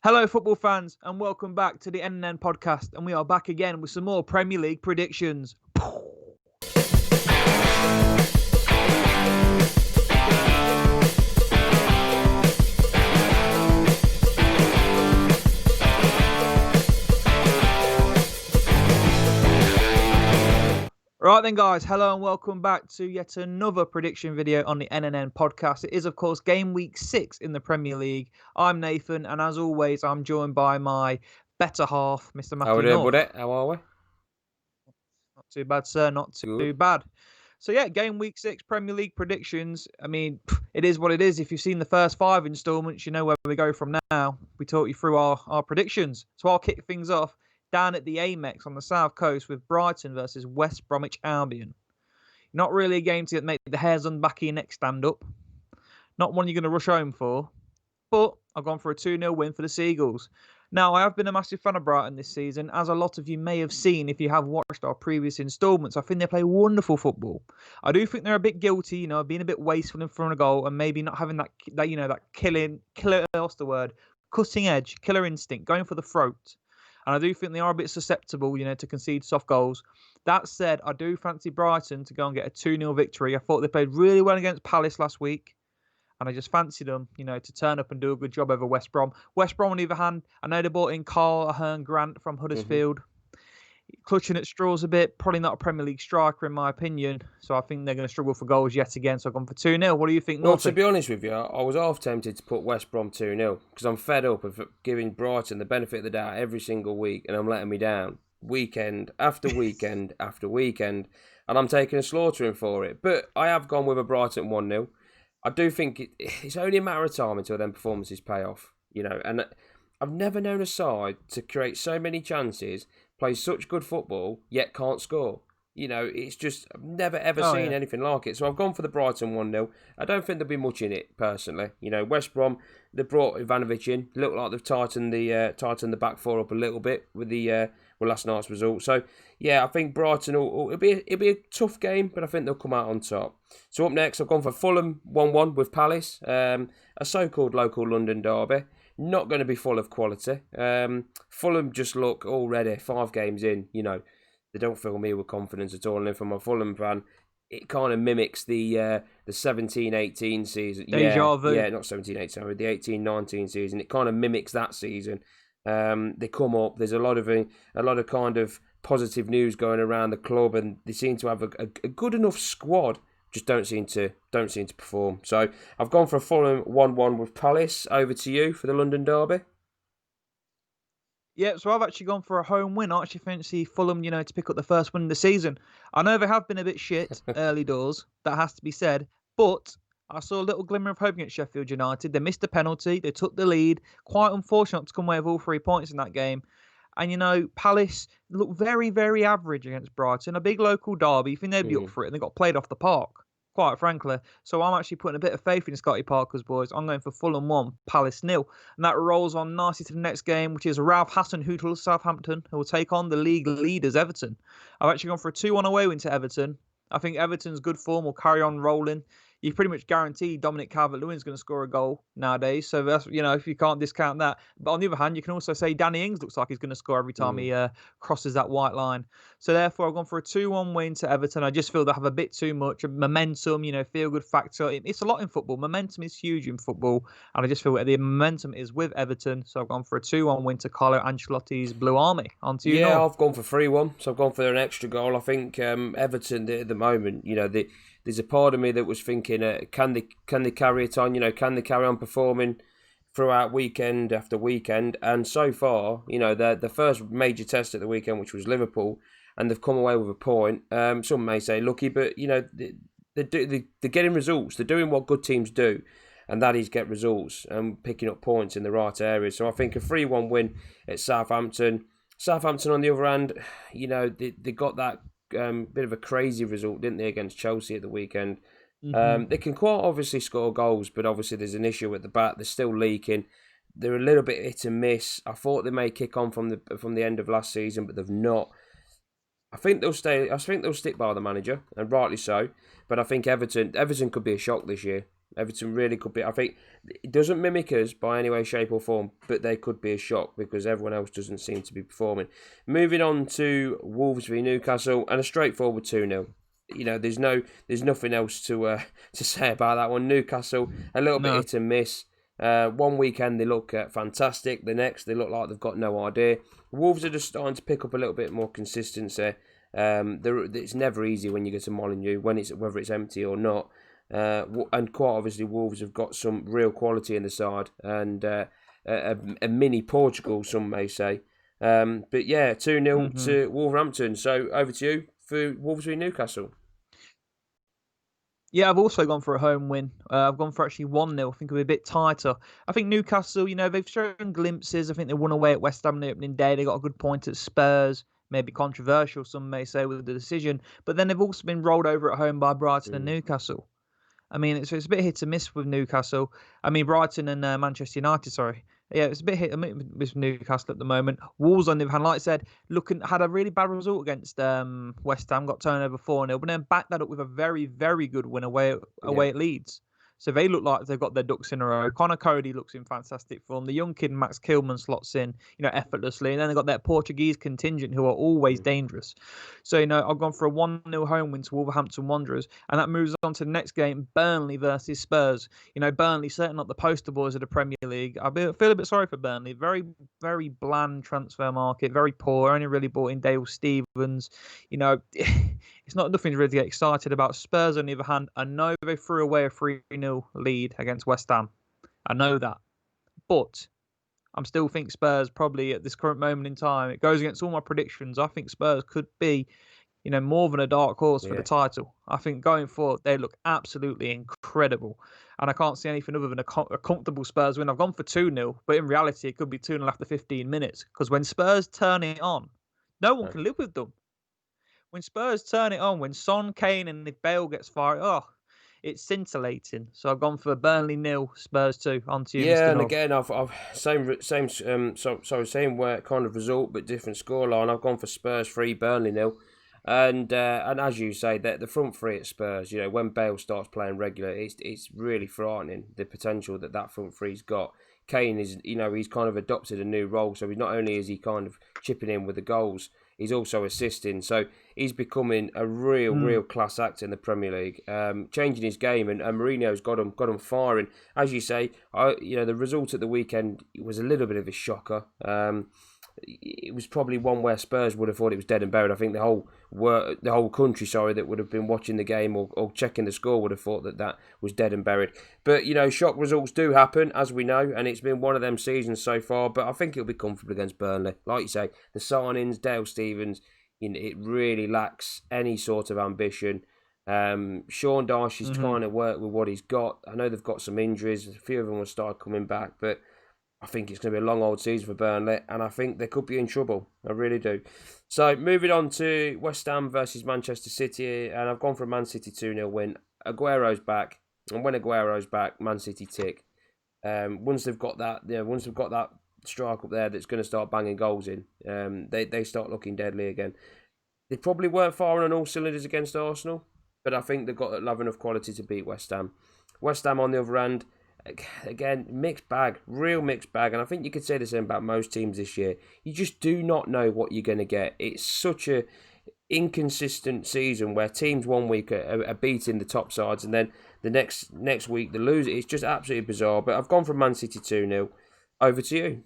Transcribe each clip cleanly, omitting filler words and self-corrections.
Hello, football fans, and welcome back to the NN podcast. And we are back again with some more Premier League predictions. Right then, guys, hello and welcome back to yet another prediction video on the NNN podcast. It is, of course, game week 6 in the Premier League. I'm Nathan, and as always, I'm joined by my better half, Mr. Matthew How are we doing, North. buddy? How are we? Not too bad, sir. Not too Good. bad. So, yeah, game week 6 Premier League predictions. I mean, it is what it is. If you've seen the first 5 installments, you know where we go from now. We talk you through our predictions. So I'll kick things off down at the Amex on the south coast with Brighton versus West Bromwich Albion. Not really a game to make the hairs on the back of your neck stand up. Not one you're going to rush home for. But I've gone for a 2-0 win for the Seagulls. Now, I have been a massive fan of Brighton this season, as a lot of you may have seen if you have watched our previous instalments. I think they play wonderful football. I do think they're a bit guilty, of being a bit wasteful in front of goal and maybe not having that cutting edge, killer instinct, going for the throat. And I do think they are a bit susceptible, to concede soft goals. That said, I do fancy Brighton to go and get a 2-0 victory. I thought they played really well against Palace last week. And I just fancied them, to turn up and do a good job over West Brom. West Brom, on the other hand, I know they brought in Carl Ahern-Grant from Huddersfield. Clutching at straws a bit. Probably not a Premier League striker, in my opinion. So I think they're going to struggle for goals yet again. So I've gone for 2-0. What do you think, Well, Norton? to be honest with you, I was half tempted to put West Brom 2-0 because I'm fed up of giving Brighton the benefit of the doubt every single week and I'm letting me down weekend after weekend after weekend. And I'm taking a slaughtering for it. But I have gone with a Brighton 1-0. I do think it's only a matter of time until them performances pay off, and I've never known a side to create so many chances, play such good football, yet can't score. It's just, I've never ever seen anything like it. So I've gone for the Brighton 1-0. I don't think there'll be much in it, personally. West Brom, they brought Ivanovic in. Looked like they've tightened the back four up a little bit with the last night's result. So, yeah, I think Brighton, it'll be a tough game, but I think they'll come out on top. So up next, I've gone for Fulham 1-1 with Palace, a so-called local London derby. Not going to be full of quality. Fulham just look already 5 games in, they don't fill me with confidence at all. And if I'm a Fulham fan, it kind of mimics the 17-18 season. Deja vu. Yeah, not 17-18, sorry, the 18-19 season. It kind of mimics that season. They come up. There's a lot of kind of positive news going around the club, and they seem to have a good enough squad. Just don't seem to perform. So I've gone for a Fulham 1-1 with Palace. Over to you for the London derby. Yeah, so I've actually gone for a home win. I actually fancy Fulham, to pick up the first win of the season. I know they have been a bit shit early doors. That has to be said. But I saw a little glimmer of hope against Sheffield United. They missed a penalty. They took the lead. Quite unfortunate to come away with all 3 points in that game. And, Palace looked very, very average against Brighton. A big local derby. You think they'd be up for it, and they got played off the park, quite frankly. So I'm actually putting a bit of faith in Scotty Parker's boys. I'm going for Fulham 1, Palace 0. And that rolls on nicely to the next game, which is Ralph Hasenhüttl, Southampton, who will take on the league leaders, Everton. I've actually gone for a 2-1 away win to Everton. I think Everton's good form will carry on rolling. You pretty much guarantee Dominic Calvert-Lewin is going to score a goal nowadays. So that's, if you can't discount that. But on the other hand, you can also say Danny Ings looks like he's going to score every time he crosses that white line. So therefore, I've gone for a 2-1 win to Everton. I just feel they have a bit too much momentum, feel-good factor. It's a lot in football. Momentum is huge in football. And I just feel the momentum is with Everton. So I've gone for a 2-1 win to Carlo Ancelotti's Blue Army. On to you, Yeah, Norm. I've gone for 3-1. So I've gone for an extra goal. I think Everton, at the moment, there's a part of me that was thinking, can they carry it on? Can they carry on performing throughout weekend after weekend? And so far, the first major test at the weekend, which was Liverpool, and they've come away with a point. Some may say lucky, but they're getting results. They're doing what good teams do, and that is get results and picking up points in the right areas. So I think a 3-1 win at Southampton. Southampton, on the other hand, they got that bit of a crazy result, didn't they, against Chelsea at the weekend? They can quite obviously score goals, but obviously there's an issue at the back. They're still leaking. They're a little bit hit and miss. I thought they may kick on from the end of last season, but they've not. I think they'll stay. I think they'll stick by the manager, and rightly so. But I think Everton could be a shock this year. Everton really could be. I think it doesn't mimic us by any way, shape or form, but they could be a shock because everyone else doesn't seem to be performing. Moving on to Wolves v Newcastle and a straightforward 2-0. There's nothing else to say about that one. Newcastle a little bit hit and miss. One weekend they look fantastic. The next they look like they've got no idea. Wolves are just starting to pick up a little bit more consistency. It's never easy when you go to Molineux, whether it's empty or not. And quite obviously, Wolves have got some real quality in the side and a mini Portugal, some may say. But yeah, 2-0 to Wolverhampton. So over to you for Wolves v Newcastle. Yeah, I've also gone for a home win. I've gone for actually 1-0. I think it'll be a bit tighter. I think Newcastle, they've shown glimpses. I think they won away at West Ham on the opening day. They got a good point at Spurs. Maybe controversial, some may say, with the decision. But then they've also been rolled over at home by Brighton and Newcastle. I mean, it's a bit hit and miss with Newcastle. I mean, Brighton and Manchester United, sorry. Yeah, it's a bit hit and miss with Newcastle at the moment. Wolves, on the other hand, like I said, had a really bad result against West Ham, got turned over 4-0, but then backed that up with a very, very good win away at Leeds. So they look like they've got their ducks in a row. Connor Cody looks in fantastic form. The young kid Max Kilman slots in, effortlessly. And then they've got that Portuguese contingent who are always dangerous. So, I've gone for a 1-0 home win to Wolverhampton Wanderers. And that moves on to the next game, Burnley versus Spurs. Burnley certainly not the poster boys of the Premier League. I feel a bit sorry for Burnley. Very, very bland transfer market. Very poor. Only really bought in Dale Stevens. It's not nothing to really get excited about. Spurs, on the other hand, I know they threw away a 3-0 lead against West Ham. I know that. But I still think Spurs probably at this current moment in time, it goes against all my predictions. I think Spurs could be, more than a dark horse for the title. I think going forward, they look absolutely incredible. And I can't see anything other than a comfortable Spurs win. I've gone for 2-0, but in reality, it could be 2-0 after 15 minutes. Because when Spurs turn it on, no one can live with them. When Spurs turn it on, when Son, Kane and if Bale gets fired, it's scintillating. So I've gone for Burnley 0, Spurs 2. On to you, Yeah, Mr. and North. again, same kind of result, but different scoreline. I've gone for Spurs 3, Burnley 0. And as you say, the front three at Spurs, when Bale starts playing regular, it's really frightening, the potential that front three's got. Kane is, he's kind of adopted a new role, so not only is he kind of chipping in with the goals, he's also assisting. So he's becoming a real class act in the Premier League, changing his game, and Mourinho's got him firing. As you say, the result at the weekend was a little bit of a shocker. It was probably one where Spurs would have thought it was dead and buried. I think the whole country, that would have been watching the game or checking the score would have thought that was dead and buried. But shock results do happen, as we know, and it's been one of them seasons so far. But I think it'll be comfortable against Burnley. Like you say, the signings, Dale Stevens, it really lacks any sort of ambition. Sean Dyche is trying to work with what he's got. I know they've got some injuries. A few of them will start coming back, but I think it's going to be a long old season for Burnley, and I think they could be in trouble. I really do. So, moving on to West Ham versus Manchester City, and I've gone for a Man City 2-0 win. Aguero's back, and when Aguero's back, Man City tick. Once they've got that strike up there that's going to start banging goals in, they start looking deadly again. They probably weren't firing on all cylinders against Arsenal, but I think they've got enough quality to beat West Ham. West Ham, on the other hand, again, mixed bag, real mixed bag. And I think you could say the same about most teams this year. You just do not know what you're going to get. It's such a inconsistent season where teams one week are beating the top sides and then the next week they lose. It's just absolutely bizarre. But I've gone for Man City 2-0. Over to you.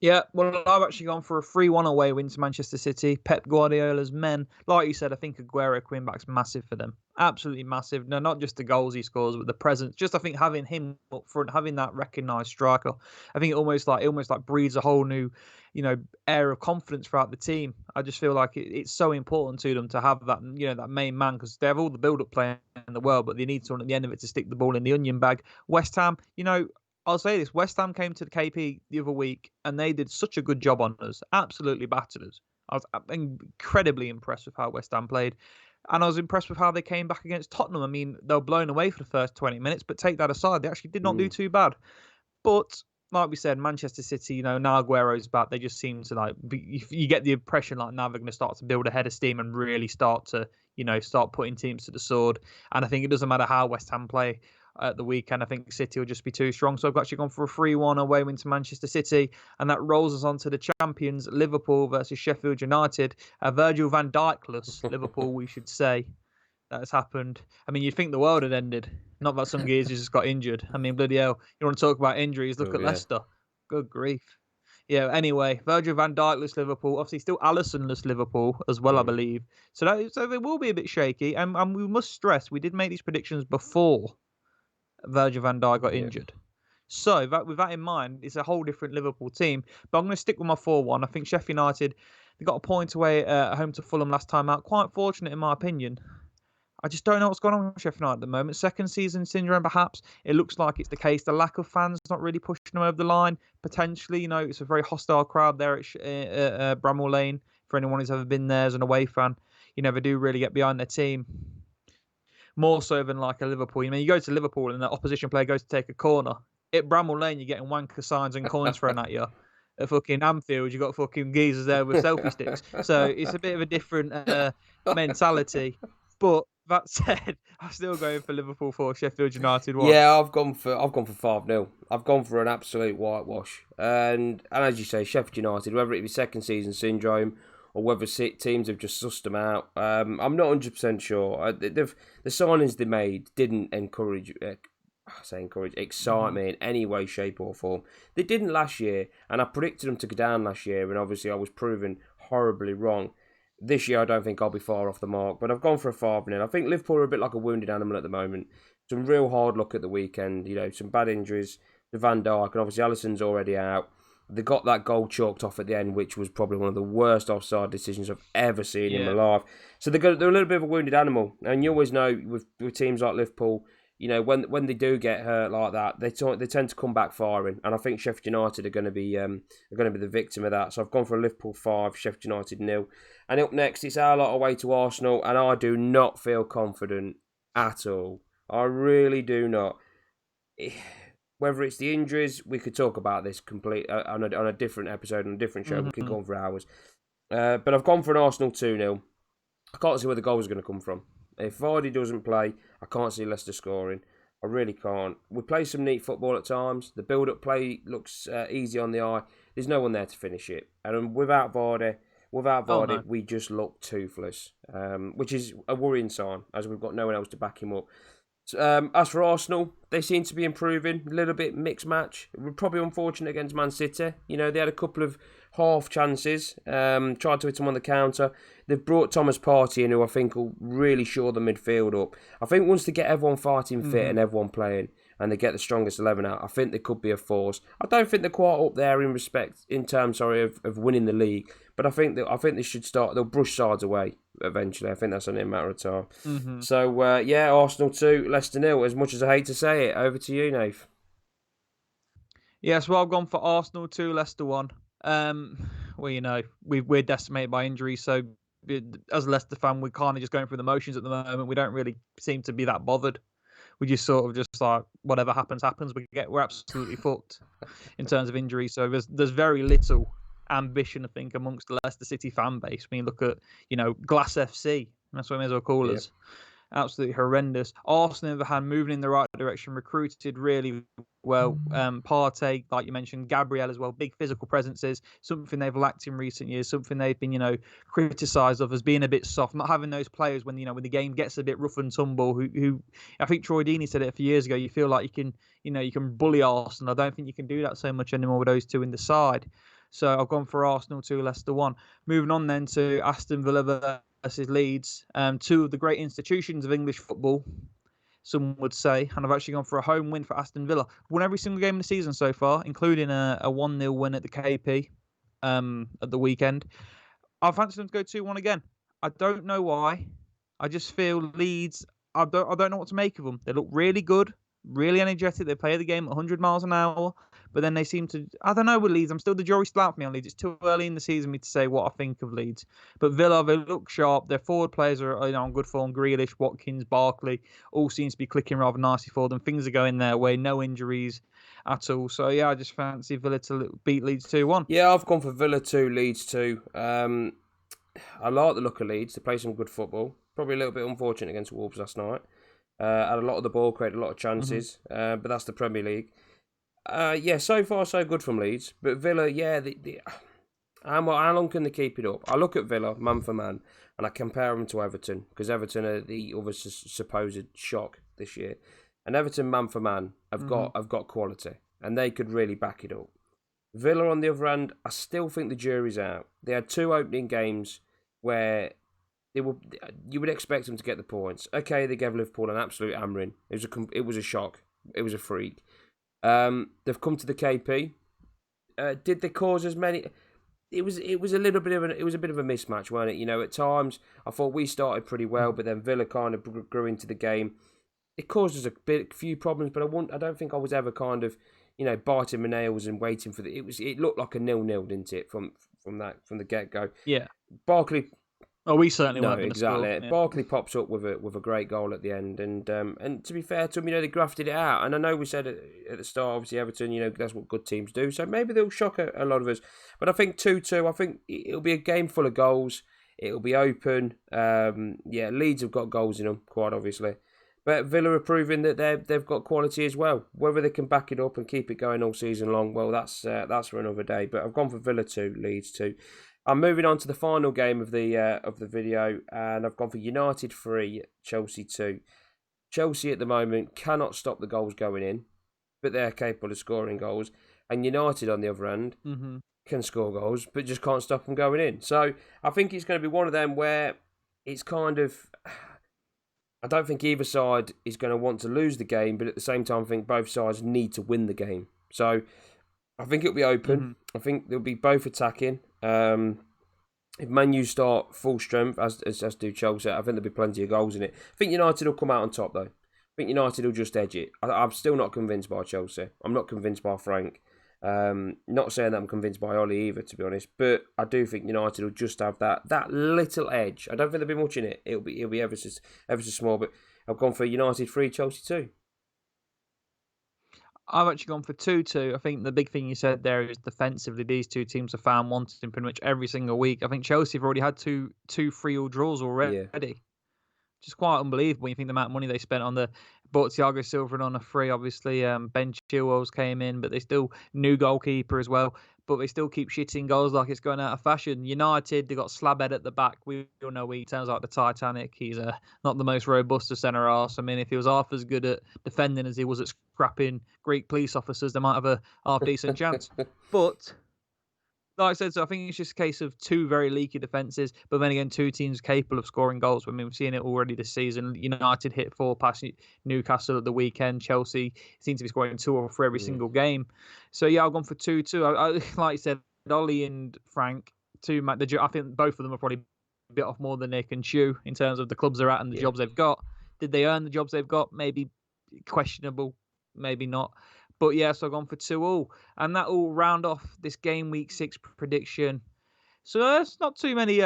Yeah, well, I've actually gone for a 3-1 away win to Manchester City. Pep Guardiola's men. Like you said, I think Aguero coming back's massive for them. Absolutely massive. No, not just the goals he scores, but the presence. Just I think having him up front, having that recognised striker, I think it almost like breeds a whole new, air of confidence throughout the team. I just feel like it's so important to them to have that, that main man, because they have all the build-up play in the world, but they need someone at the end of it to stick the ball in the onion bag. West Ham, I'll say this, West Ham came to the KP the other week and they did such a good job on us, absolutely battered us. I was incredibly impressed with how West Ham played. And I was impressed with how they came back against Tottenham. I mean, they were blown away for the first 20 minutes, but take that aside, they actually did not do too bad. But like we said, Manchester City, now Aguero's back. They just seem to you get the impression like now they're going to start to build a head of steam and really start to, start putting teams to the sword. And I think it doesn't matter how West Ham play at the weekend. I think City will just be too strong. So I've actually gone for a 3-1 away win to Manchester City. And that rolls us on to the champions, Liverpool versus Sheffield United. Virgil van Dijkless, Liverpool, we should say. That has happened. I mean, you'd think the world had ended. Not that some gears just got injured. I mean, bloody hell. You want to talk about injuries? Look at Yeah. Leicester. Good grief. Yeah, anyway, Virgil van Dijkless Liverpool. Obviously, still Alisson-less Liverpool as well, I believe. So it will be a bit shaky. And we must stress, we did make these predictions before Virgil van Dijk got injured. So with that in mind, it's a whole different Liverpool team. But I'm going to stick with my 4-1. I think Sheffield United, they got a point away at home to Fulham last time out. Quite fortunate, in my opinion. I just don't know what's going on with Sheffield United at the moment. Second season syndrome, perhaps. It looks like it's the case. The lack of fans not really pushing them over the line. Potentially, it's a very hostile crowd there at Bramall Lane. For anyone who's ever been there as an away fan, they do really get behind their team. More so than like a Liverpool. You go to Liverpool and the opposition player goes to take a corner. At Bramall Lane, you're getting wanker signs and coins thrown at you. At fucking Anfield, you got fucking geezers there with selfie sticks. So it's a bit of a different mentality. But that said, I'm still going for Liverpool 4, Sheffield United 1. Yeah, I've gone for 5-0. I've gone for an absolute whitewash. And as you say, Sheffield United, whether it be second season syndrome or whether teams have just sussed them out, I'm not 100% sure. The signings they made didn't excite me in any way, shape or form. They didn't last year, and I predicted them to go down last year, and obviously I was proven horribly wrong. This year I don't think I'll be far off the mark, but I've gone for a 5-0. I think Liverpool are a bit like a wounded animal at the moment. Some real hard luck at the weekend, some bad injuries to Van Dijk, and obviously Alisson's already out. They got that goal chalked off at the end, which was probably one of the worst offside decisions I've ever seen in my life. So they're a little bit of a wounded animal, and you always know with teams like Liverpool, when they do get hurt like that, they tend to come back firing, and I think Sheffield United are going to be the victim of that. So I've gone for a Liverpool 5, Sheffield United 0. And up next, it's our lot away to Arsenal, and I do not feel confident at all. I really do not. Whether it's the injuries, we could talk about this on a different episode, on a different show. We could go on for hours. But I've gone for an Arsenal 2-0. I can't see where the goal is going to come from. If Vardy doesn't play, I can't see Leicester scoring. I really can't. We play some neat football at times. The build-up play looks easy on the eye. There's no one there to finish it. And without Vardy, we just look toothless, which is a worrying sign, as we've got no one else to back him up. As for Arsenal, they seem to be improving. A little bit mixed match. We're probably unfortunate against Man City. They had a couple of half chances. Tried to hit them on the counter. They've brought Thomas Partey in, who I think will really shore the midfield up. I think once they get everyone fighting fit and everyone playing, and they get the strongest 11 out, I think they could be a force. I don't think they're quite up there in terms of winning the league, but I think they should start. They'll brush sides away eventually. I think that's only a matter of time. Mm-hmm. So Arsenal 2, Leicester 0. As much as I hate to say it, over to you, Nath. Yes, well, I've gone for Arsenal 2, Leicester 1. We're decimated by injuries, so as a Leicester fan, we're kind of just going through the motions at the moment. We don't really seem to be that bothered. We just sort of just like whatever happens. We're absolutely fucked in terms of injuries. So there's very little ambition, I think, amongst the Leicester City fan base. When you look at Glass FC, that's what we may as well call us. Absolutely horrendous. Arsenal, on the other hand, moving in the right direction, recruited really well. Partey, like you mentioned, Gabriel as well, big physical presences, something they've lacked in recent years, something they've been, criticised of as being a bit soft, not having those players when the game gets a bit rough and tumble. Who I think Troy Deeney said it a few years ago. You feel like you can bully Arsenal. I don't think you can do that so much anymore with those two in the side. So I've gone for Arsenal 2, Leicester 1. Moving on then to Aston Villa versus Leeds, two of the great institutions of English football, some would say, and I've actually gone for a home win for Aston Villa. Won every single game of the season so far, including a 1-0 win at the KP at the weekend. I've fancied them to go 2-1 again. I don't know why. I just feel Leeds, I don't know what to make of them. They look really good, really energetic. They play the game at 100 miles an hour, but then they seem to, I don't know with Leeds. The jury's still out for me on Leeds. It's too early in the season for me to say what I think of Leeds. But Villa, they look sharp. Their forward players are on good form. Grealish, Watkins, Barkley, all seems to be clicking rather nicely for them. Things are going their way, no injuries. at all. So yeah, I just fancy Villa to beat Leeds 2-1. Yeah, I've gone for Villa 2, Leeds 2. I like the look of Leeds. They play some good football. Probably a little bit unfortunate against Wolves last night. Had a lot of the ball, created a lot of chances, but that's the Premier League. Yeah, so far so good from Leeds. But Villa, yeah, how long can they keep it up? I look at Villa, man for man, and I compare them to Everton, because Everton are the other supposed shock this year. And Everton, man for man, have got quality, and they could really back it up. Villa, on the other hand, I still think the jury's out. They had 2 opening games where you would expect them to get the points. Okay, they gave Liverpool an absolute hammering. It was a shock. It was a freak. They've come to the KP. Did they cause as many? It was a little bit of a bit of a mismatch, wasn't it? You know, at times I thought we started pretty well, but then Villa kind of grew into the game. It caused us a few problems, but I don't think I was ever kind of, biting my nails and waiting for it looked like a 0-0, didn't it, from the get go? Yeah. Barkley. Oh, we certainly No, weren't going to score. exactly. Yeah. Barkley pops up with a great goal at the end, and to be fair to them, they grafted it out. And I know we said at the start, obviously Everton, that's what good teams do. So maybe they'll shock a lot of us. But I think 2-2. I think it'll be a game full of goals. It'll be open. Leeds have got goals in them, quite obviously. But Villa are proving that they've got quality as well. Whether they can back it up and keep it going all season long, well, that's for another day. But I've gone for Villa 2, Leeds 2. I'm moving on to the final game of the video, and I've gone for United 3, Chelsea 2. Chelsea at the moment cannot stop the goals going in, but they're capable of scoring goals. And United, on the other hand, can score goals, but just can't stop them going in. So I think it's going to be one of them where it's kind of... I don't think either side is going to want to lose the game, but at the same time, I think both sides need to win the game. So I think it'll be open. I think they'll be both attacking. If Man U start full strength, as do Chelsea, I think there'll be plenty of goals in it. I think United will come out on top, though. I think United will just edge it. I'm still not convinced by Chelsea. I'm not convinced by Frank. Not saying that I'm convinced by Ollie either, to be honest, but I do think United will just have that little edge. I don't think there'll be much in it. It'll be ever so small, but I've gone for United 3, Chelsea 2. I've actually gone for 2-2. I think the big thing you said there is defensively, these two teams are found wanting pretty much every single week. I think Chelsea have already had two 3-0 draws already. Yeah. Just quite unbelievable when you think the amount of money they spent on bought Thiago Silva on a free, obviously. Ben Chilwell's came in, but they still new goalkeeper as well. But they still keep shitting goals like it's going out of fashion. United, they got Slabhead at the back. We all know he turns like the Titanic. He's not the most robust of centre arse. I mean, if he was half as good at defending as he was at scrapping Greek police officers, they might have a half decent chance. But like I said, so I think it's just a case of two very leaky defences, but then again, two teams capable of scoring goals. I mean, we've seen it already this season. United hit 4 past Newcastle at the weekend. Chelsea seem to be scoring 2 or 3 every single game. So yeah, I've gone for 2-2. I like you said, Ollie and Frank, I think both of them are probably a bit off more than they can chew in terms of the clubs they're at and the jobs they've got. Did they earn the jobs they've got? Maybe questionable, maybe not. But yeah, so I've gone for 2-2. And that will round off this game week 6 prediction. So there's not too many,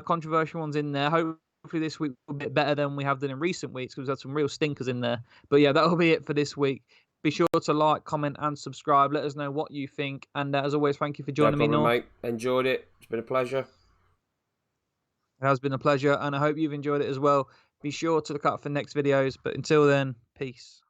controversial ones in there. Hopefully this week will be a bit better than we have done in recent weeks because we've had some real stinkers in there. But yeah, that'll be it for this week. Be sure to like, comment and subscribe. Let us know what you think. And as always, thank you for joining me, North. Mate. Enjoyed it. It's been a pleasure. It has been a pleasure. And I hope you've enjoyed it as well. Be sure to look out for next videos. But until then, peace.